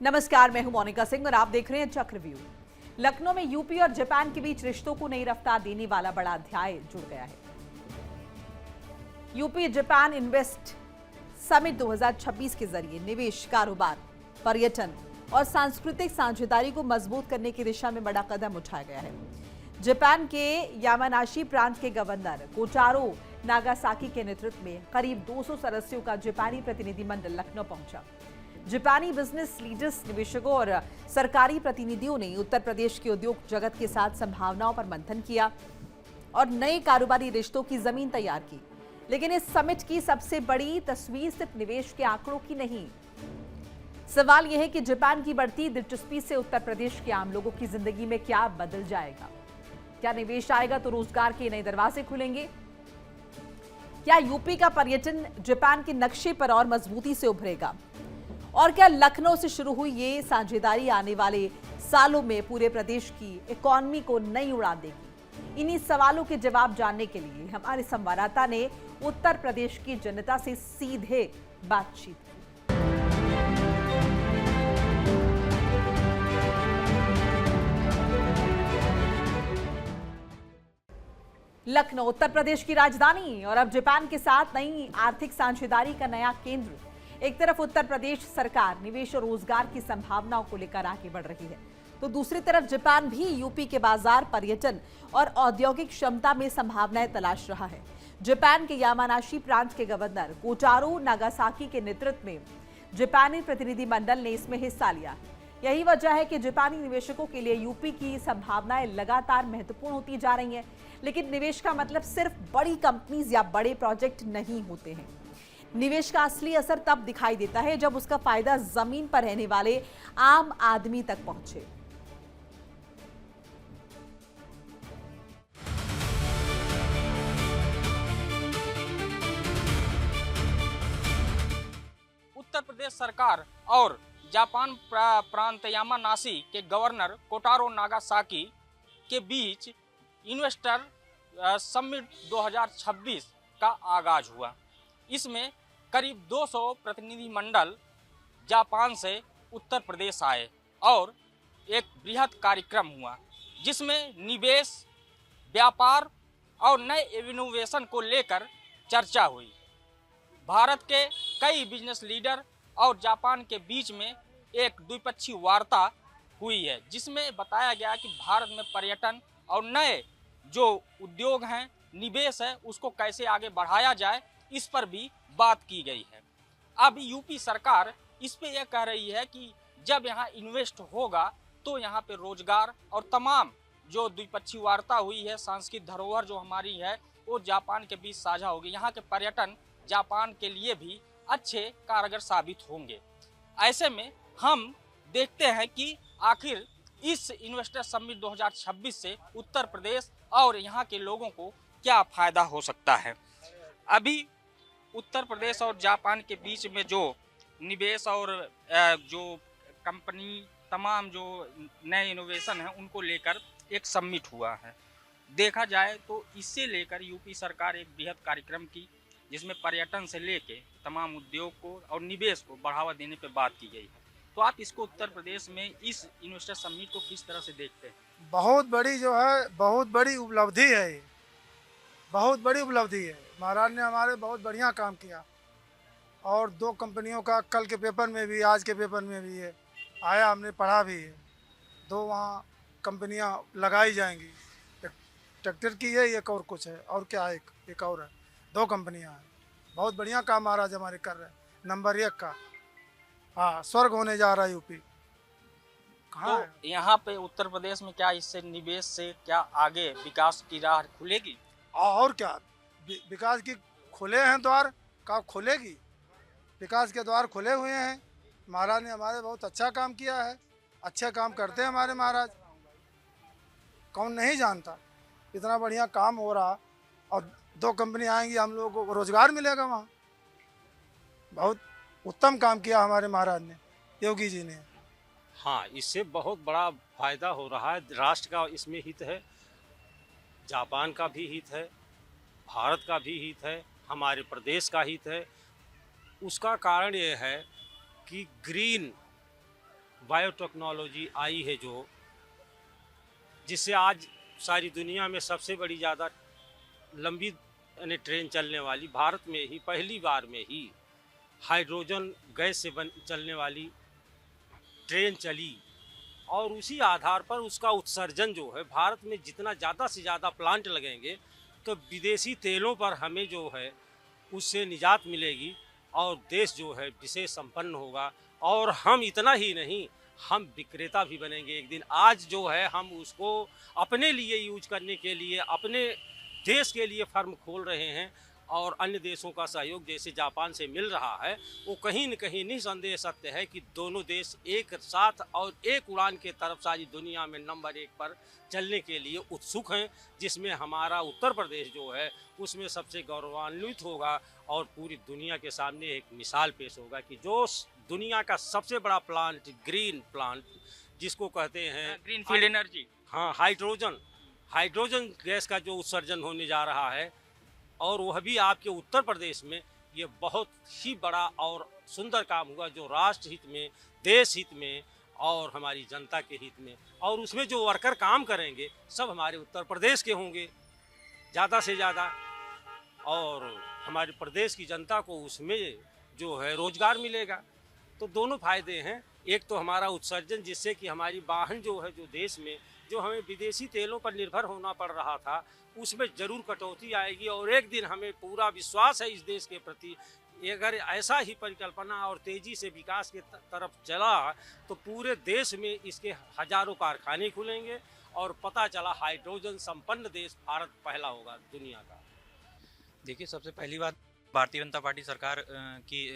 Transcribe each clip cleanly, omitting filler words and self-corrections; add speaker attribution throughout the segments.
Speaker 1: नमस्कार, मैं हूं मोनिका सिंह और आप देख रहे हैं चक्रव्यूह। लखनऊ में यूपी और जापान के बीच रिश्तों को नई रफ्तार देने वाला बड़ा अध्याय जुड़ गया है। यूपी जापान इन्वेस्ट समिट 2026 के जरिए निवेश, कारोबार, पर्यटन और सांस्कृतिक साझेदारी को मजबूत करने की दिशा में बड़ा कदम उठाया गया है। जापान के यामानाशी प्रांत के गवर्नर कोटारो नागासाकी के नेतृत्व में करीब 200 सदस्यों का जापानी प्रतिनिधिमंडल लखनऊ पहुंचा। जापानी बिजनेस लीडर्स, निवेशकों और सरकारी प्रतिनिधियों ने उत्तर प्रदेश के उद्योग जगत के साथ संभावनाओं पर मंथन किया और नए कारोबारी रिश्तों की जमीन तैयार की। लेकिन इस समिट की सबसे बड़ी तस्वीर सिर्फ निवेश के आंकड़ों की नहीं। सवाल यह है कि जापान की बढ़ती दिलचस्पी से उत्तर प्रदेश के आम लोगों की जिंदगी में क्या बदल जाएगा। क्या निवेश आएगा तो रोजगार के नए दरवाजे खुलेंगे? क्या यूपी का पर्यटन जापान के नक्शे पर और मजबूती से उभरेगा? और क्या लखनऊ से शुरू हुई ये साझेदारी आने वाले सालों में पूरे प्रदेश की इकोनॉमी को नई उड़ान देगी? इन्हीं सवालों के जवाब जानने के लिए हमारे संवाददाता ने उत्तर प्रदेश की जनता से सीधे बातचीत की। लखनऊ उत्तर प्रदेश की राजधानी और अब जापान के साथ नई आर्थिक साझेदारी का नया केंद्र। एक तरफ उत्तर प्रदेश सरकार निवेश और रोजगार की संभावनाओं को लेकर आगे बढ़ रही है, तो दूसरी तरफ जापान भी यूपी के बाजार, पर्यटन और औद्योगिक क्षमता में संभावनाएं तलाश रहा है। जापान के यामानाशी प्रांत के गवर्नर कोटारो नागासाकी के नेतृत्व में जापानी प्रतिनिधिमंडल ने इसमें हिस्सा लिया। यही वजह है कि जापानी निवेशकों के लिए यूपी की संभावनाएं लगातार महत्वपूर्ण होती जा रही हैं। लेकिन निवेश का मतलब सिर्फ बड़ी कंपनीज या बड़े प्रोजेक्ट नहीं होते हैं। निवेश का असली असर तब दिखाई देता है जब उसका फायदा जमीन पर रहने वाले आम आदमी तक पहुंचे।
Speaker 2: उत्तर प्रदेश सरकार और जापान प्रांत यामानाशी के गवर्नर कोटारो नागासाकी के बीच इन्वेस्टर समिट 2026 का आगाज हुआ। इसमें करीब 200 प्रतिनिधिमंडल जापान से उत्तर प्रदेश आए और एक बृहद कार्यक्रम हुआ जिसमें निवेश, व्यापार और नए इनोवेशन को लेकर चर्चा हुई। भारत के कई बिजनेस लीडर और जापान के बीच में एक द्विपक्षीय वार्ता हुई है जिसमें बताया गया कि भारत में पर्यटन और नए जो उद्योग हैं, निवेश है, उसको कैसे आगे बढ़ाया जाए, इस पर भी बात की गई है। अब यूपी सरकार इस पे यह कह रही है कि जब यहाँ इन्वेस्ट होगा तो यहाँ पे रोजगार और तमाम जो द्विपक्षीय वार्ता हुई है, सांस्कृतिक धरोहर जो हमारी है, वो जापान के बीच साझा होगी। यहाँ के पर्यटन जापान के लिए भी अच्छे कारगर साबित होंगे। ऐसे में हम देखते हैं कि आखिर इस इन्वेस्टर समिट 2026 से उत्तर प्रदेश और यहाँ के लोगों को क्या फायदा हो सकता है। अभी उत्तर प्रदेश और जापान के बीच में जो निवेश और जो कंपनी, तमाम जो नए इनोवेशन हैं, उनको लेकर एक समिट हुआ है। देखा जाए तो इससे लेकर यूपी सरकार एक बृहद कार्यक्रम की जिसमें पर्यटन से लेके तमाम उद्योग को और निवेश को बढ़ावा देने पर बात की गई है। तो आप इसको उत्तर प्रदेश में इस इन्वेस्टर समिट को किस तरह से देखते हैं?
Speaker 3: बहुत बड़ी जो है, बहुत बड़ी उपलब्धि है। ये बहुत बड़ी उपलब्धि है। महाराज ने हमारे बहुत बढ़िया काम किया और दो कंपनियों का कल के पेपर में भी, आज के पेपर में भी ये आया, हमने पढ़ा भी है। दो वहाँ कंपनियाँ लगाई जाएंगी, एक ट्रैक्टर की है, एक और कुछ है, और क्या है, एक और है, दो कंपनियाँ हैं। बहुत बढ़िया काम महाराज हमारे कर रहे हैं, नंबर 1 का। हाँ, स्वर्ग होने जा रहा है यूपी।
Speaker 2: कहाँ तो यहाँ पे उत्तर प्रदेश में क्या इससे निवेश से क्या आगे विकास की राह खुलेगी?
Speaker 3: और क्या, विकास की खुले हैं द्वार, का खुलेगी। विकास के द्वार खुले हुए हैं। महाराज ने हमारे बहुत अच्छा काम किया है। अच्छे काम करते हैं हमारे महाराज, कौन नहीं जानता। इतना बढ़िया काम हो रहा और दो कंपनी आएंगी, हम लोगों को रोजगार मिलेगा वहाँ। बहुत उत्तम काम किया हमारे महाराज ने, योगी जी ने।
Speaker 4: हाँ, इससे बहुत बड़ा फायदा हो रहा है। राष्ट्र का इसमें हित है, जापान का भी हित है, भारत का भी हित है, हमारे प्रदेश का हित है। उसका कारण ये है कि ग्रीन बायोटेक्नोलॉजी आई है जो, जिससे आज सारी दुनिया में सबसे बड़ी ज़्यादा लंबी यानी ट्रेन चलने वाली, भारत में ही पहली बार में ही हाइड्रोजन गैस से चलने वाली ट्रेन चली। और उसी आधार पर उसका उत्सर्जन जो है, भारत में जितना ज़्यादा से ज़्यादा प्लांट लगेंगे तो विदेशी तेलों पर हमें जो है उससे निजात मिलेगी और देश जो है विशेष संपन्न होगा। और हम इतना ही नहीं, हम विक्रेता भी बनेंगे एक दिन। आज जो है हम उसको अपने लिए यूज करने के लिए अपने देश के लिए फर्म खोल रहे हैं और अन्य देशों का सहयोग जैसे जापान से मिल रहा है, वो कहीं न कहीं निसंदेह सत्य है कि दोनों देश एक साथ और एक उड़ान के तरफ सारी दुनिया में नंबर 1 पर चलने के लिए उत्सुक हैं, जिसमें हमारा उत्तर प्रदेश जो है उसमें सबसे गौरवान्वित होगा और पूरी दुनिया के सामने एक मिसाल पेश होगा कि जो दुनिया का सबसे बड़ा प्लांट, ग्रीन प्लांट जिसको कहते हैं,
Speaker 2: ग्रीनफील्ड एनर्जी,
Speaker 4: हाँ, हाइड्रोजन गैस का जो उत्सर्जन होने जा रहा है, और वह भी आपके उत्तर प्रदेश में, ये बहुत ही बड़ा और सुंदर काम हुआ जो राष्ट्र हित में, देश हित में और हमारी जनता के हित में। और उसमें जो वर्कर काम करेंगे सब हमारे उत्तर प्रदेश के होंगे ज़्यादा से ज़्यादा, और हमारे प्रदेश की जनता को उसमें जो है रोजगार मिलेगा। तो दोनों फायदे हैं। एक तो हमारा उत्सर्जन, जिससे कि हमारी वाहन जो है, जो देश में जो हमें विदेशी तेलों पर निर्भर होना पड़ रहा था, उसमें ज़रूर कटौती आएगी। और एक दिन हमें पूरा विश्वास है इस देश के प्रति, अगर ऐसा ही परिकल्पना और तेज़ी से विकास के तरफ चला तो पूरे देश में इसके हजारों कारखाने खुलेंगे और पता चला हाइड्रोजन संपन्न देश भारत पहला होगा दुनिया का।
Speaker 5: देखिए, सबसे पहली बात, भारतीय जनता पार्टी सरकार की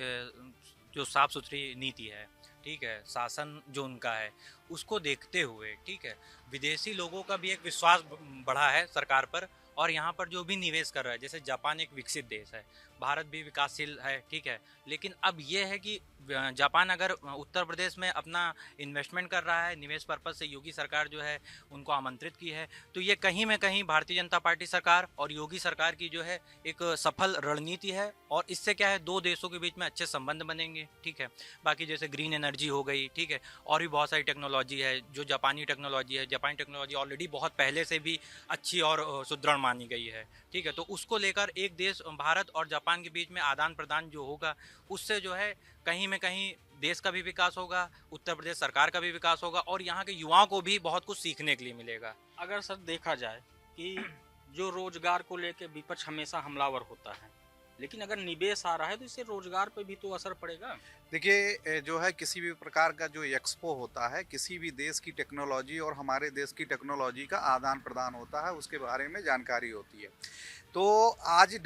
Speaker 5: जो साफ़ सुथरी नीति है, ठीक है, शासन जो उनका है उसको देखते हुए, ठीक है, विदेशी लोगों का भी एक विश्वास बढ़ा है सरकार पर। और यहाँ पर जो भी निवेश कर रहा है, जैसे जापान एक विकसित देश है, भारत भी विकासशील है, ठीक है, लेकिन अब ये है कि जापान अगर उत्तर प्रदेश में अपना इन्वेस्टमेंट कर रहा है, निवेश पर्पज़ से योगी सरकार जो है उनको आमंत्रित की है, तो ये कहीं में कहीं भारतीय जनता पार्टी सरकार और योगी सरकार की जो है एक सफल रणनीति है। और इससे क्या है, दो देशों के बीच में अच्छे संबंध बनेंगे, ठीक है। बाकी जैसे ग्रीन एनर्जी हो गई, ठीक है, और भी बहुत सारी टेक्नोलॉजी है जो जापानी टेक्नोलॉजी है। जापानी टेक्नोलॉजी ऑलरेडी बहुत पहले से भी अच्छी और सुदृढ़ मानी गई है, ठीक है। तो उसको लेकर एक देश भारत और जापान के बीच में आदान प्रदान जो होगा, उससे जो है कहीं में कहीं देश का भी विकास होगा, उत्तर प्रदेश सरकार का भी विकास होगा और यहाँ के युवाओं को भी बहुत कुछ सीखने के लिए मिलेगा।
Speaker 2: अगर सर देखा जाए कि जो रोजगार को लेकर विपक्ष हमेशा हमलावर होता है, लेकिन अगर निवेश आ रहा है तो इससे रोजगार पे भी तो असर पड़ेगा।
Speaker 6: देखिए, जो है किसी भी प्रकार का जो एक्सपो होता है, किसी भी देश की टेक्नोलॉजी और हमारे देश की टेक्नोलॉजी का आदान प्रदान होता है, उसके बारे में जानकारी होती है। तो आज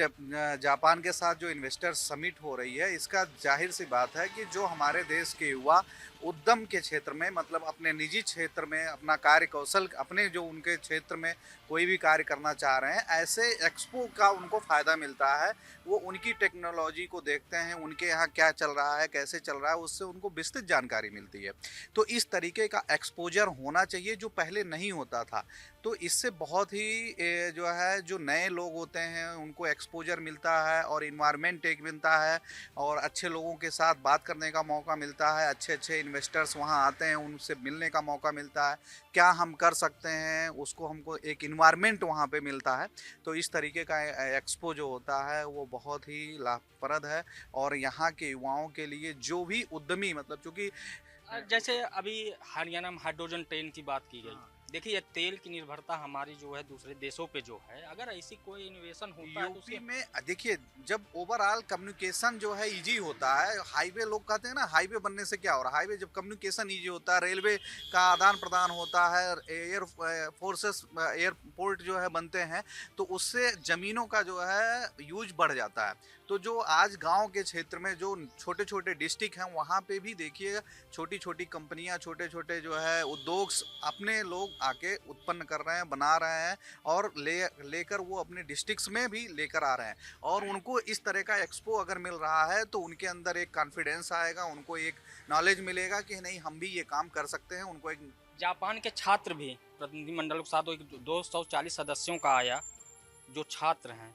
Speaker 6: जापान के साथ जो इन्वेस्टर समिट हो रही है, इसका जाहिर सी बात है कि जो हमारे देश के युवा उद्यम के क्षेत्र में, मतलब अपने निजी क्षेत्र में अपना कार्य कौशल, अपने जो उनके क्षेत्र में कोई भी कार्य करना चाह रहे हैं, ऐसे एक्सपो का उनको फ़ायदा मिलता है। वो उनकी टेक्नोलॉजी को देखते हैं, उनके यहाँ क्या चल रहा है, कैसे चल रहा है, उससे उनको विस्तृत जानकारी मिलती है। तो इस तरीके का एक्सपोजर होना चाहिए जो पहले नहीं होता था। तो इससे बहुत ही जो है, जो नए लोग होते हैं उनको एक्सपोजर मिलता है और इन्वायरमेंट एक मिलता है और अच्छे लोगों के साथ बात करने का मौका मिलता है। अच्छे इन्वेस्टर्स वहाँ आते हैं, उनसे मिलने का मौका मिलता है, क्या हम कर सकते हैं उसको, हमको एक इन्वायरमेंट वहाँ पे मिलता है। तो इस तरीके का एक्सपो जो होता है वो बहुत ही लाभप्रद है और यहाँ के युवाओं के लिए जो भी उद्यमी, मतलब चूँकि
Speaker 2: जैसे अभी हरियाणा में हाइड्रोजन ट्रेन की बात की गई, देखिए तेल की निर्भरता हमारी जो है दूसरे देशों पे जो है, अगर ऐसी कोई इनोवेशन होता है तो
Speaker 6: यूपी में देखिए, जब ओवरऑल कम्युनिकेशन जो है इजी होता है, हाईवे लोग कहते हैं ना, हाईवे बनने से क्या हो रहा है, हाईवे जब कम्युनिकेशन इजी होता है, रेलवे का आदान प्रदान होता है, एयर फोर्सेस, एयरपोर्ट जो है बनते हैं, तो उससे ज़मीनों का जो है यूज बढ़ जाता है। तो जो आज गांव के क्षेत्र में जो छोटे छोटे डिस्ट्रिक्ट हैं, वहाँ पे भी देखिए छोटी छोटी कंपनियाँ, छोटे छोटे जो है उद्योग अपने लोग आके उत्पन्न कर रहे हैं, बना रहे हैं और लेकर वो अपने डिस्ट्रिक्ट्स में भी लेकर आ रहे हैं। और उनको इस तरह का एक्सपो अगर मिल रहा है तो उनके अंदर एक कॉन्फिडेंस आएगा, उनको एक नॉलेज मिलेगा कि नहीं, हम भी ये काम कर सकते हैं। उनको एक
Speaker 2: जापान के छात्र भी प्रतिनिधिमंडल के साथ 240 सदस्यों का आया, जो छात्र हैं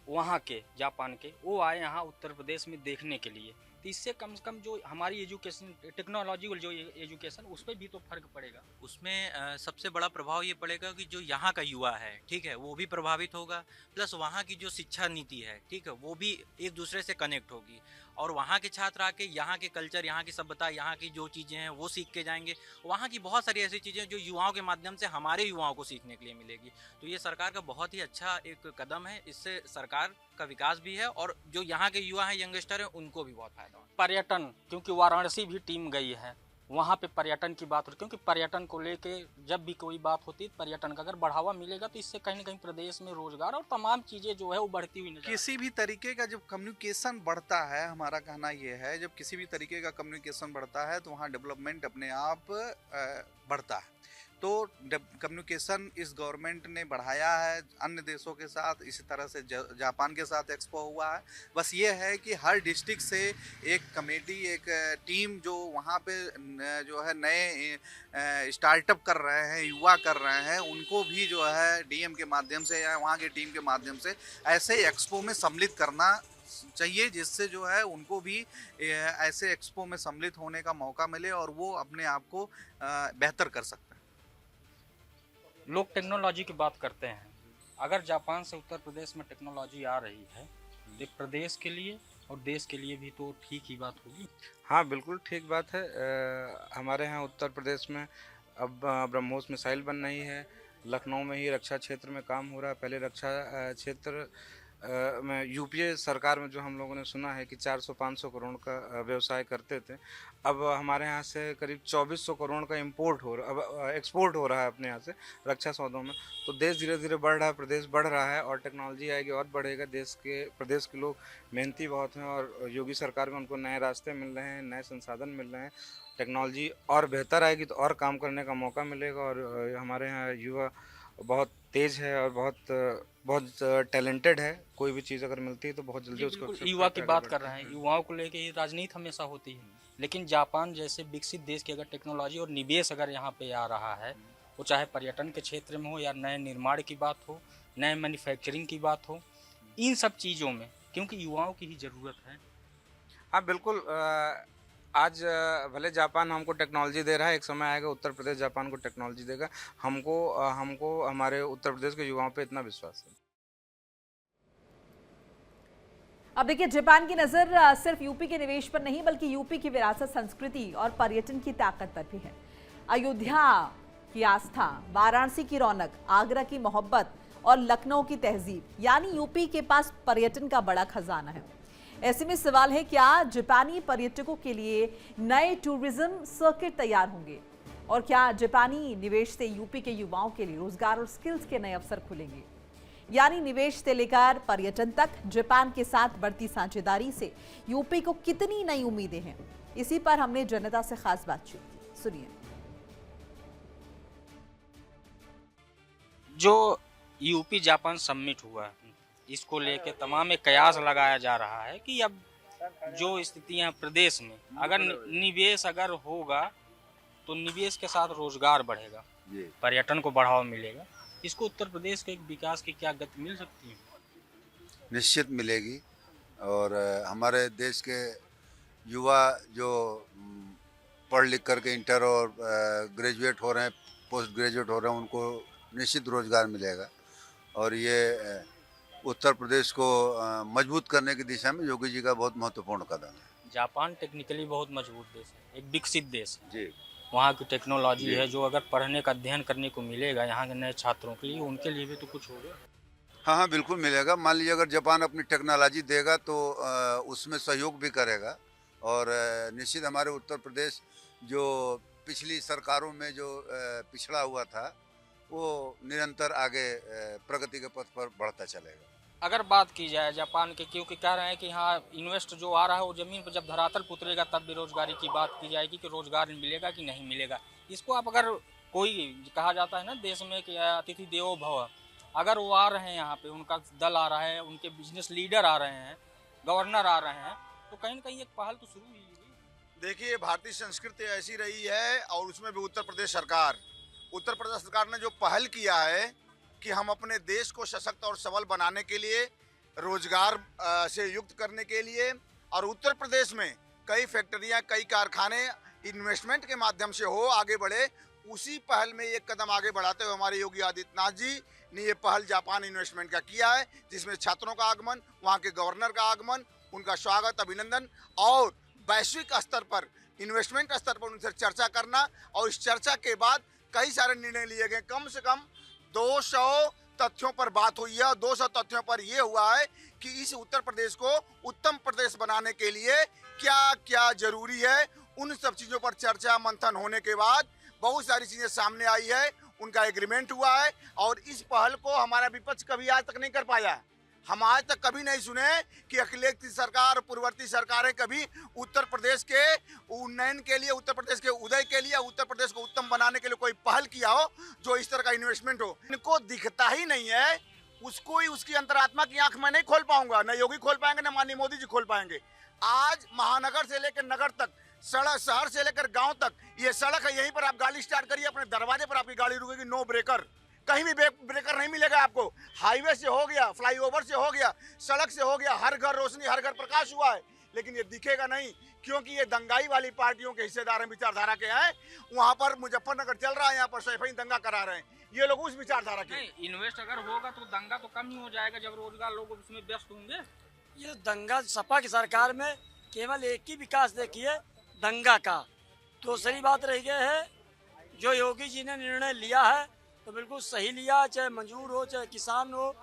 Speaker 2: वहाँ के जापान के, वो आए यहाँ उत्तर प्रदेश में देखने के लिए तो इससे कम से कम जो हमारी एजुकेशन टेक्नोलॉजी जो एजुकेशन उस पर भी तो फर्क पड़ेगा।
Speaker 5: उसमें सबसे बड़ा प्रभाव ये पड़ेगा कि जो यहाँ का युवा है, ठीक है, वो भी प्रभावित होगा, प्लस वहाँ की जो शिक्षा नीति है, ठीक है, वो भी एक दूसरे से कनेक्ट होगी, और वहाँ के छात्र आके यहाँ के कल्चर, यहाँ की सभ्यता, यहाँ की जो चीज़ें हैं वो सीख के जाएंगे। वहाँ की बहुत सारी ऐसी चीज़ें जो युवाओं के माध्यम से हमारे युवाओं को सीखने के लिए मिलेगी। तो ये सरकार का बहुत ही अच्छा एक कदम है, इससे सरकार का विकास भी है और जो यहाँ के युवा हैं, यंगस्टर हैं, उनको भी बहुत फायदा होगा।
Speaker 2: पर्यटन, क्योंकि वाराणसी भी टीम गई है वहाँ पे पर्यटन की बात हो, क्योंकि पर्यटन को लेके जब भी कोई बात होती है पर्यटन का अगर बढ़ावा मिलेगा तो इससे कहीं ना कहीं प्रदेश में रोजगार और तमाम चीज़ें जो है वो बढ़ती हुई नजर।
Speaker 6: किसी भी तरीके का जब कम्युनिकेशन बढ़ता है, हमारा कहना ये है, जब किसी भी तरीके का कम्युनिकेशन बढ़ता है तो वहाँ डेवलपमेंट अपने आप बढ़ता है। तो कम्युनिकेशन इस गवर्नमेंट ने बढ़ाया है अन्य देशों के साथ, इसी तरह से जापान के साथ एक्सपो हुआ है। बस ये है कि हर डिस्ट्रिक्ट से एक कमेटी, एक टीम जो वहाँ पे जो है नए स्टार्टअप कर रहे हैं, युवा कर रहे हैं, उनको भी जो है डीएम के माध्यम से या वहाँ की टीम के माध्यम से ऐसे एक्सपो में सम्मिलित करना चाहिए, जिससे जो है उनको भी ऐसे एक्सपो में सम्मिलित होने का मौका मिले और वो अपने आप को बेहतर कर सकते हैं।
Speaker 2: लोग टेक्नोलॉजी की बात करते हैं, अगर जापान से उत्तर प्रदेश में टेक्नोलॉजी आ रही है तो प्रदेश के लिए और देश के लिए भी तो ठीक ही बात होगी।
Speaker 7: हाँ, बिल्कुल ठीक बात है। हमारे यहाँ उत्तर प्रदेश में अब ब्रह्मोस मिसाइल बन रही है, लखनऊ में ही रक्षा क्षेत्र में काम हो रहा है। पहले रक्षा क्षेत्र में यूपीए सरकार में जो हम लोगों ने सुना है कि 400-500 करोड़ का व्यवसाय करते थे, अब हमारे यहाँ से करीब 2400 करोड़ का इंपोर्ट हो रहा, अब एक्सपोर्ट हो रहा है अपने यहाँ से रक्षा सौदों में। तो देश धीरे धीरे बढ़ रहा है, प्रदेश बढ़ रहा है और टेक्नोलॉजी आएगी और बढ़ेगा। प्रदेश के लोग मेहनती बहुत हैं और योगी सरकार में उनको नए रास्ते मिल रहे हैं, नए संसाधन मिल रहे हैं। टेक्नोलॉजी और बेहतर आएगी तो और काम करने का मौका मिलेगा और हमारे यहाँ युवा बहुत तेज़ है और बहुत टैलेंटेड है। कोई भी चीज़ अगर मिलती है तो बहुत जल्दी उसको
Speaker 2: युवा की बात कर रहे हैं, युवाओं को लेके ही राजनीति हमेशा होती है, लेकिन जापान जैसे विकसित देश की अगर टेक्नोलॉजी और निवेश अगर यहाँ पे आ रहा है, वो चाहे पर्यटन के क्षेत्र में हो या नए निर्माण की बात हो, नए मैन्युफैक्चरिंग की बात हो, इन सब चीज़ों में क्योंकि युवाओं की ही ज़रूरत है।
Speaker 7: हाँ बिल्कुल, आज भले जापान हमको टेक्नोलॉजी दे रहा है, एक समय आएगा उत्तर प्रदेश जापान को टेक्नोलॉजी देगा। हमको हमारे उत्तर प्रदेश के युवाओं पे इतना विश्वास है।
Speaker 1: अब देखिए, जापान की नजर सिर्फ यूपी के निवेश पर नहीं बल्कि यूपी की विरासत, संस्कृति और पर्यटन की ताकत पर भी है। अयोध्या की आस्था, वाराणसी की रौनक, आगरा की मोहब्बत और लखनऊ की तहजीब, यानी यूपी के पास पर्यटन का बड़ा खजाना है। ऐसे में सवाल है, क्या जापानी पर्यटकों के लिए नए टूरिज्म सर्किट तैयार होंगे और क्या जापानी निवेश से यूपी के युवाओं के लिए रोजगार और स्किल्स के नए अवसर खुलेंगे? यानी निवेश से लेकर पर्यटन तक जापान के साथ बढ़ती साझेदारी से यूपी को कितनी नई उम्मीदें हैं, इसी पर हमने जनता से खास बातचीत की। सुनिए।
Speaker 2: जो यूपी जापान समिट हुआ, इसको लेके तमाम एक कयास लगाया जा रहा है कि अब जो स्थितियां प्रदेश में अगर निवेश अगर होगा तो निवेश के साथ रोजगार बढ़ेगा, पर्यटन को बढ़ावा मिलेगा। इसको उत्तर प्रदेश के एक विकास की क्या गति मिल सकती है?
Speaker 8: निश्चित मिलेगी। और हमारे देश के युवा जो पढ़ लिख करके इंटर और ग्रेजुएट हो रहे हैं, पोस्ट ग्रेजुएट हो रहे हैं, उनको निश्चित रोजगार मिलेगा और ये उत्तर प्रदेश को मजबूत करने की दिशा में योगी जी का बहुत महत्वपूर्ण कदम है।
Speaker 2: जापान टेक्निकली बहुत मजबूत देश है, एक विकसित देश है
Speaker 8: जी।
Speaker 2: वहाँ की टेक्नोलॉजी है, जो अगर पढ़ने का अध्ययन करने को मिलेगा यहाँ के नए छात्रों के लिए, उनके लिए भी तो कुछ होगा।
Speaker 8: हाँ, बिल्कुल मिलेगा। मान लीजिए अगर जापान अपनी टेक्नोलॉजी देगा तो उसमें सहयोग भी करेगा और निश्चित हमारे उत्तर प्रदेश जो पिछली सरकारों में जो पिछड़ा हुआ था वो निरंतर आगे प्रगति के पथ पर बढ़ता चलेगा।
Speaker 2: अगर बात की जाए जापान के, क्योंकि कह रहे हैं कि हाँ इन्वेस्ट जो आ रहा है वो ज़मीन पर जब धरातल पर उतरेगा तब बेरोजगारी की बात की जाएगी कि रोजगार मिलेगा कि नहीं मिलेगा। इसको आप अगर कोई कहा जाता है ना देश में कि अतिथि देवो भव, अगर वो आ रहे हैं यहाँ पे, उनका दल आ रहा है, उनके बिजनेस लीडर आ रहे हैं, गवर्नर आ रहे हैं, तो कहीं ना कहीं एक पहल तो शुरू हुई है।
Speaker 9: देखिए, भारतीय संस्कृति ऐसी रही है और उसमें भी उत्तर प्रदेश सरकार ने जो पहल किया है कि हम अपने देश को सशक्त और सबल बनाने के लिए, रोजगार से युक्त करने के लिए और उत्तर प्रदेश में कई फैक्ट्रियां, कई कारखाने इन्वेस्टमेंट के माध्यम से हो आगे बढ़े, उसी पहल में एक कदम आगे बढ़ाते हुए हमारे योगी आदित्यनाथ जी ने ये पहल जापान इन्वेस्टमेंट का किया है, जिसमें छात्रों का आगमन, वहाँ के गवर्नर का आगमन, उनका स्वागत, अभिनंदन और वैश्विक स्तर पर, इन्वेस्टमेंट स्तर पर उनसे चर्चा करना। और इस चर्चा के बाद कई सारे निर्णय लिए गए। कम से कम 200 तथ्यों पर बात हुई है और 200 तथ्यों पर यह हुआ है कि इस उत्तर प्रदेश को उत्तम प्रदेश बनाने के लिए क्या क्या जरूरी है। उन सब चीज़ों पर चर्चा मंथन होने के बाद बहुत सारी चीज़ें सामने आई है, उनका एग्रीमेंट हुआ है। और इस पहल को हमारा विपक्ष कभी आज तक नहीं कर पाया। हम आज तक कभी नहीं सुने कि अखिलेश की सरकार, पूर्ववर्ती सरकारें कभी उत्तर प्रदेश के उन्नयन के लिए, उत्तर प्रदेश के उदय के लिए, उत्तर प्रदेश को उत्तम बनाने के लिए कोई पहल किया हो जो इस तरह का इन्वेस्टमेंट हो। इनको दिखता ही नहीं है, उसको ही उसकी अंतरात्मा की आंख में नहीं खोल पाऊंगा, न योगी खोल पाएंगे, न माननीय मोदी जी खोल पाएंगे। आज महानगर से लेकर नगर तक, सड़क, शहर से लेकर गांव तक ये सड़क है। यहीं पर आप गाड़ी स्टार्ट करिए, अपने दरवाजे पर आपकी गाड़ी रुकेगी, नो ब्रेकर, कहीं भी ब्रेकर नहीं मिलेगा आपको। हाईवे से हो गया, फ्लाईओवर से हो गया, सड़क से हो गया, हर घर रोशनी, हर घर प्रकाश हुआ है, लेकिन ये दिखेगा नहीं क्योंकि ये दंगाई वाली पार्टियों के हिस्सेदार हैं, विचारधारा के हैं। वहां पर मुजफ्फरनगर चल रहा है, यहाँ पर सैफई दंगा करा रहे हैं, ये लोग उस विचारधारा के।
Speaker 2: इन्वेस्ट अगर होगा तो दंगा तो कम ही हो जाएगा जब रोजगार लोग उसमें व्यस्त होंगे।
Speaker 10: ये दंगा सपा की सरकार में केवल एक ही विकास देखिए, दंगा का। दूसरी बात रह गई है, जो योगी जी ने निर्णय लिया है तो बिल्कुल सही लिया, चाहे मजदूर हो, चाहे किसान हो,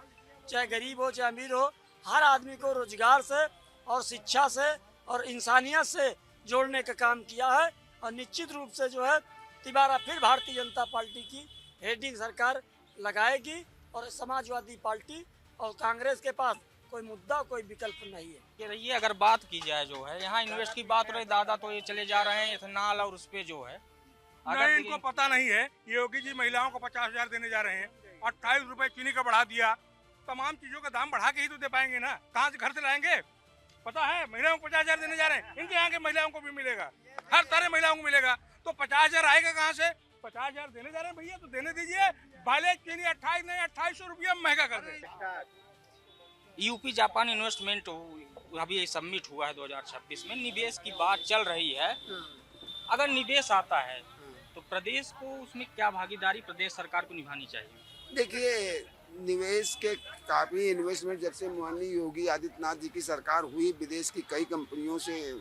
Speaker 10: चाहे गरीब हो, चाहे अमीर हो, हर आदमी को रोजगार से और शिक्षा से और इंसानियत से जोड़ने का काम किया है। और निश्चित रूप से जो है तिबारा फिर भारतीय जनता पार्टी की हेडिंग सरकार लगाएगी और समाजवादी पार्टी और कांग्रेस के पास कोई मुद्दा, कोई विकल्प नहीं है।
Speaker 2: ये रहिए, अगर बात की जाए जो है यहाँ इन्वेस्ट की बात हो रही, दादा तो ये चले जा रहे हैं इथेनॉल और उस पे जो है
Speaker 11: नहीं, इनको पता नहीं है। योगी जी महिलाओं को 50,000 देने जा रहे हैं, 28 रुपए चीनी का बढ़ा दिया, तमाम चीजों का दाम बढ़ा के ही तो दे पाएंगे ना, कहाँ से घर से लाएंगे? पता है महिलाओं को 50,000 देने जा रहे हैं, इनके यहाँ के महिलाओं को भी मिलेगा, हर तरह महिलाओं को मिलेगा, तो 50,000 आएगा कहाँ से? 50,000 देने जा रहे हैं भैया, तो देने दीजिए। भले चीनी 28 नहीं 2800 रुपया महंगा कर दे।
Speaker 2: यूपी जापान इन्वेस्टमेंट अभी समिट हुआ है 2026 में, निवेश की बात चल रही है। अगर निवेश आता है तो प्रदेश को उसमें क्या भागीदारी प्रदेश सरकार को निभानी चाहिए?
Speaker 12: देखिए, निवेश के काफ़ी इन्वेस्टमेंट जब से माननीय योगी आदित्यनाथ जी की सरकार हुई, विदेश की कई कंपनियों से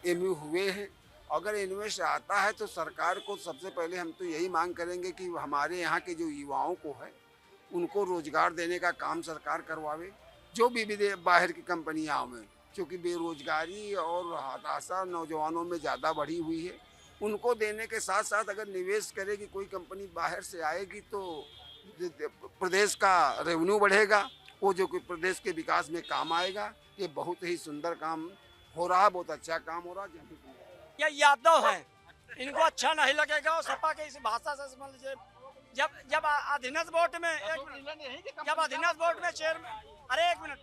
Speaker 12: एमयू हुए हैं। अगर इन्वेस्ट आता है तो सरकार को सबसे पहले हम तो यही मांग करेंगे कि हमारे यहाँ के जो युवाओं को है उनको रोजगार देने का काम सरकार करवावे, जो भी बाहर की कंपनियाँ में, क्योंकि बेरोजगारी और हताशा नौजवानों में ज़्यादा बढ़ी हुई है, उनको देने के साथ साथ अगर निवेश करेगी कोई कंपनी बाहर से आएगी तो प्रदेश का रेवेन्यू बढ़ेगा, वो जो कि प्रदेश के विकास में काम आएगा। ये बहुत ही सुंदर काम हो रहा है, बहुत अच्छा काम हो रहा है।
Speaker 10: ये यादव है, इनको अच्छा नहीं लगेगा। सपा के इस भाषा से समझ लीजिए, जब अधीनस्थ बोर्ड में चेयरमैन, अरे एक मिनट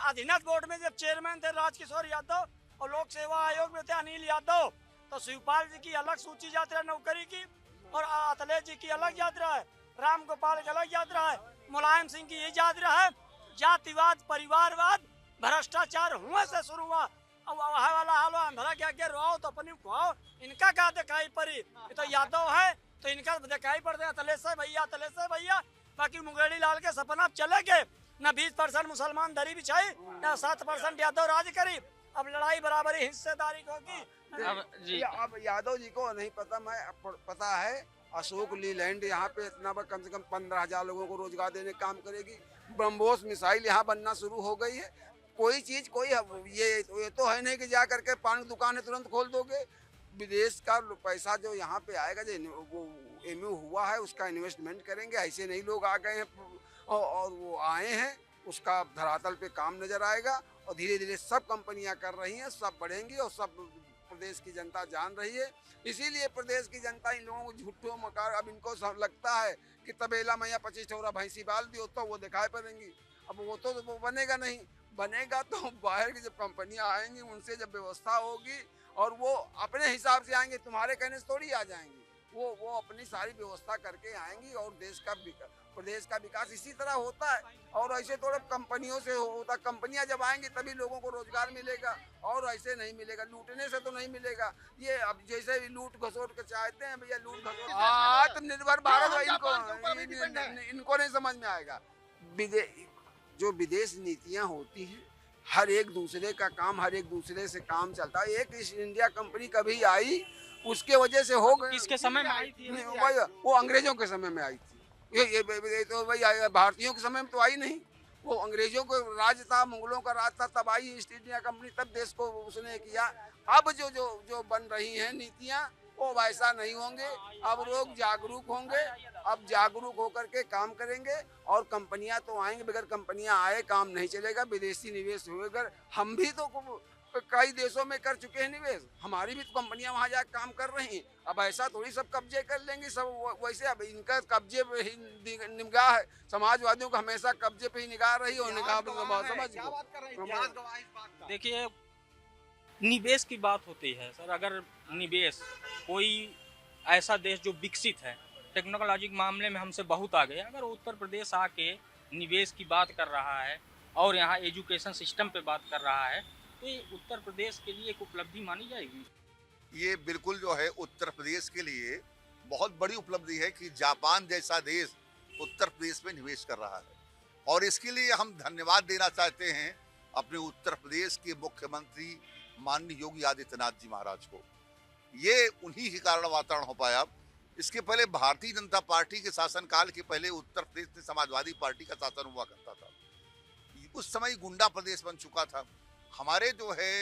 Speaker 10: अधीनस्थ बोर्ड में जब चेयरमैन थे राजकिशोर यादव और लोक सेवा आयोग में थे अनिल यादव, तो शिवपाल जी की अलग सूची जाती है नौकरी की, और अखिलेश जी की अलग यात्रा है, राम गोपाल की अलग यात्रा है, मुलायम सिंह की यही यात्रा है। जातिवाद, परिवारवाद, भ्रष्टाचार हुए से शुरू हुआ, अब वहाँ वाला हालो अंधरा क्या क्या रुआओ तो अपनी खुआओ, इनका क्या दिखाई पड़ी? ये तो यादव है तो इनका दिखाई पड़ते हैं तलेश भैया। बाकी मुंगेरी लाल के सपना चले गए, न 20% मुसलमान दरी बिछाई, न 7% यादव राज करी। अब लड़ाई बराबरी हिस्सेदारी होगी।
Speaker 12: अब यादव जी को नहीं पता, मैं पता है अशोक लीलैंड यहाँ पे इतना कम से कम 15,000 लोगों को रोजगार देने का काम करेगी। ब्रह्मोस मिसाइल यहाँ बनना शुरू हो गई है। कोई चीज कोई ये तो है नहीं कि जा करके पान की दुकान है तुरंत खोल दोगे। विदेश का पैसा जो यहाँ पे आएगा, जो वो एमयू हुआ है उसका इन्वेस्टमेंट करेंगे। ऐसे नहीं लोग आ गए हैं और वो आए हैं, उसका धरातल पे काम नजर आएगा और धीरे धीरे सब कंपनियां कर रही हैं, सब बढ़ेंगी और सब प्रदेश की जनता जान रही है। इसीलिए प्रदेश की जनता इन लोगों को झूठो मकार, अब इनको लगता है कि तबेला मैया 25 ठोरा भैंसी बाल दी तो वो दिखाई पड़ेंगी। अब वो तो वो बनेगा नहीं, बनेगा तो बाहर की जब कंपनियां आएंगी उनसे जब व्यवस्था होगी और वो अपने हिसाब से आएंगे, तुम्हारे कहने से थोड़ी आ जाएंगी। वो अपनी सारी व्यवस्था करके आएंगी और प्रदेश का विकास इसी तरह होता है। और ऐसे थोड़ा कंपनियों से होता, कंपनियां जब आएंगी तभी लोगों को रोजगार मिलेगा, और ऐसे नहीं मिलेगा, लूटने से तो नहीं मिलेगा। ये अब जैसे लूट घसोट के चाहते हैं भैया, लूट घसोट आत्मनिर्भर भारत, इनको नहीं समझ में आएगा। जो विदेश नीतियां होती हैं, हर एक दूसरे का काम, हर एक दूसरे से काम चलता है। एक ईस्ट इंडिया कंपनी कभी आई, उसके वजह से हो गए।
Speaker 2: किसके समय में आई थी?
Speaker 12: वो अंग्रेजों के समय में आई थी। ये तो भाई भारतीयों के समय में तो आई नहीं। वो अंग्रेजों को राज था, मुगलों का राज था, तब आई ईस्ट इंडिया कंपनी, तब देश को उसने किया। अब जो बन रही हैं नीतियां, वो वैसा नहीं होंगे। अब लोग जागरूक होंगे, अब जागरूक होकर के काम करेंगे, और कंपनियां तो आएंगे। बगैर कंपनियां आए काम नहीं चलेगा, विदेशी निवेश होगा। हम भी तो कई देशों में कर चुके हैं निवेश, हमारी भी तो कंपनियां वहां जाकर काम कर रही हैं। अब ऐसा थोड़ी सब कब्जे कर लेंगे सब वैसे। अब इनका कब्जे पे ही निगाह है, समाजवादियों का हमेशा कब्जे पे ही निगाह रही और निगाह समझ।
Speaker 2: देखिए, निवेश की बात होती है सर। अगर निवेश, कोई ऐसा देश जो विकसित है, टेक्नोलॉजी के मामले में हमसे बहुत आगे है, अगर उत्तर प्रदेश आके निवेश की बात कर रहा है और यहाँ एजुकेशन सिस्टम पे बात कर रहा है, तो ये उत्तर प्रदेश के लिए एक उपलब्धि मानी जाएगी।
Speaker 6: ये बिल्कुल जो है उत्तर प्रदेश के लिए बहुत बड़ी उपलब्धि है कि जापान जैसा देश उत्तर प्रदेश में निवेश कर रहा है, और इसके लिए हम धन्यवाद देना चाहते हैं अपने उत्तर प्रदेश के मुख्यमंत्री माननीय योगी आदित्यनाथ जी महाराज को। ये उन्हीं के कारण वातावरण हो पाया। इसके पहले भारतीय जनता पार्टी के शासनकाल के पहले उत्तर प्रदेश में समाजवादी पार्टी का शासन हुआ करता था। उस समय गुंडा प्रदेश बन चुका था। हमारे जो है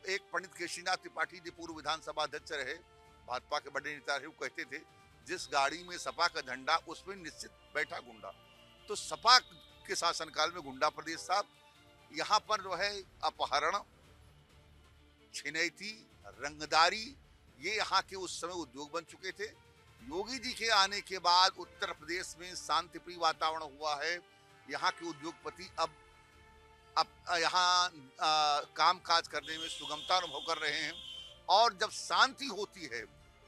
Speaker 6: एक पंडित केशरीनाथ त्रिपाठी जी पूर्व विधानसभा अध्यक्ष रहे, भाजपा के बड़े नेता रहे, वो कहते थे जिस गाड़ी में सपा का झंडा उसमें निश्चित बैठा गुंडा। तो सपा के शासनकाल में गुंडा प्रदेश था। यहाँ पर जो है अपहरण, छिनैती, रंगदारी, ये यहाँ के उस समय उद्योग बन चुके थे। योगी जी के आने के बाद उत्तर प्रदेश में शांतिप्रिय वातावरण हुआ है। यहाँ के उद्योगपति अब यहाँ काम काज करने में सुगमता अनुभव कर रहे हैं, और जब शांति होती है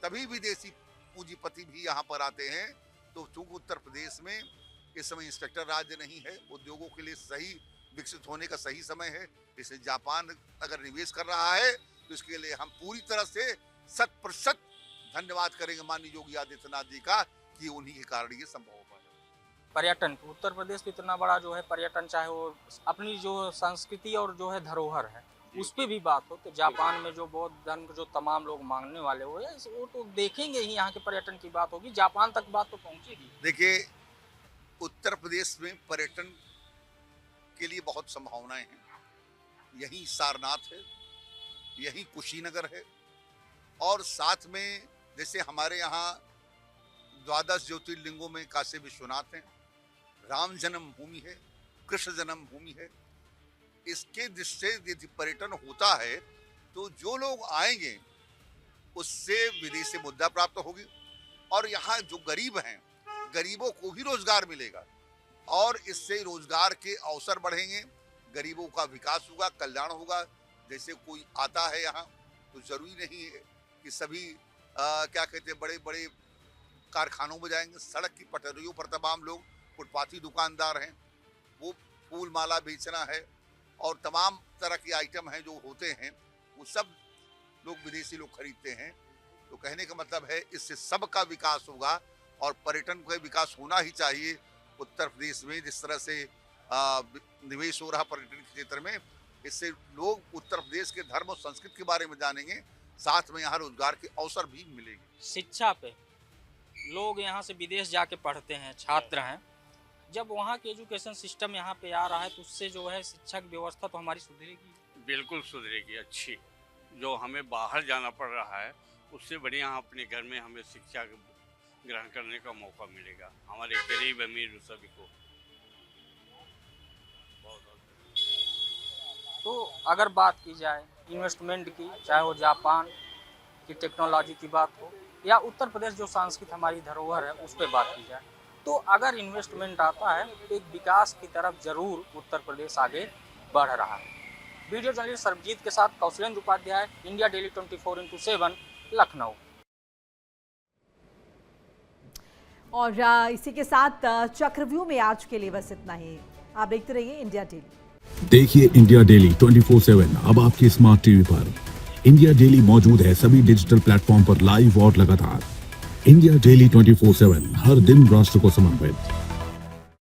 Speaker 6: तभी विदेशी पूंजीपति भी यहाँ पर आते हैं। तो चूंकि उत्तर प्रदेश में इस समय इंस्पेक्टर राज्य नहीं है, उद्योगों के लिए सही विकसित होने का सही समय है। इसलिए जापान अगर निवेश कर रहा है तो इसके लिए हम पूरी तरह से 100% धन्यवाद करेंगे माननीय योगी आदित्यनाथ जी का कि उन्हीं के कारण ये संभव हो पाया।
Speaker 2: पर्यटन, उत्तर प्रदेश में इतना बड़ा जो है पर्यटन, चाहे वो अपनी जो संस्कृति और जो है धरोहर है, उस पर भी बात हो तो जापान में जो बौद्ध धर्म जो तमाम लोग मांगने वाले हो, वो तो देखेंगे ही। यहाँ के पर्यटन की बात होगी, जापान तक बात तो पहुँचेगी।
Speaker 6: देखिए, उत्तर प्रदेश में पर्यटन के लिए बहुत संभावनाएं हैं। यही सारनाथ है, यही कुशीनगर है, और साथ में जैसे हमारे यहाँ 12 ज्योतिर्लिंगों में काशी विश्वनाथ हैं, राम जन्मभूमि है, कृष्ण जन्मभूमि है। इसके दृष्टि से यदि पर्यटन होता है तो जो लोग आएंगे उससे विदेशी मुद्रा प्राप्त होगी, और यहाँ जो गरीब हैं, गरीबों को भी रोजगार मिलेगा, और इससे रोजगार के अवसर बढ़ेंगे, गरीबों का विकास होगा, कल्याण होगा। जैसे कोई आता है यहाँ तो जरूरी नहीं है कि सभी क्या कहते हैं बड़े बड़े कारखानों में जाएंगे। सड़क की पटरियों पर तमाम लोग फुटपाथी दुकानदार हैं, वो फूल माला बेचना है और तमाम तरह के आइटम हैं जो होते हैं, वो सब लोग विदेशी लोग खरीदते हैं। तो कहने का मतलब है इससे सबका विकास होगा, और पर्यटन का विकास होना ही चाहिए। उत्तर प्रदेश में जिस तरह से निवेश हो रहा पर्यटन के क्षेत्र में, इससे लोग उत्तर प्रदेश के धर्म और संस्कृति के बारे में जानेंगे, साथ में यहाँ रोजगार के अवसर भी मिलेंगे।
Speaker 2: शिक्षा पे लोग यहाँ से विदेश जाके पढ़ते हैं, छात्र हैं। जब वहाँ के एजुकेशन सिस्टम यहाँ पे आ रहा है तो उससे जो है शिक्षा की व्यवस्था तो हमारी सुधरेगी।
Speaker 13: बिल्कुल सुधरेगी, अच्छी। जो हमें बाहर जाना पड़ रहा है उससे बढ़िया अपने घर में हमें शिक्षा ग्रहण करने का मौका मिलेगा, हमारे गरीब अमीर सभी को।
Speaker 2: तो अगर बात की जाए इन्वेस्टमेंट की, चाहे वो जापान की टेक्नोलॉजी की बात हो या उत्तर प्रदेश जो सांस्कृतिक हमारी धरोहर है उस पर बात की जाए, तो अगर इन्वेस्टमेंट आता है तो एक विकास की तरफ जरूर उत्तर प्रदेश आगे बढ़ रहा है। वीडियो जर्नलिस्ट सर्वजीत के साथ Kaushlendra Upadhyay, India Daily 24x7, Lucknow.
Speaker 1: और इसी के साथ चक्रव्यूह में आज के लिए बस इतना ही। आप देखते रहिए इंडिया डेली।
Speaker 14: देखिए इंडिया डेली 24/7 अब आपके स्मार्ट टीवी पर। इंडिया डेली मौजूद है सभी डिजिटल प्लेटफॉर्म पर लाइव और लगातार। इंडिया डेली 24/7 हर दिन राष्ट्र को समर्पित।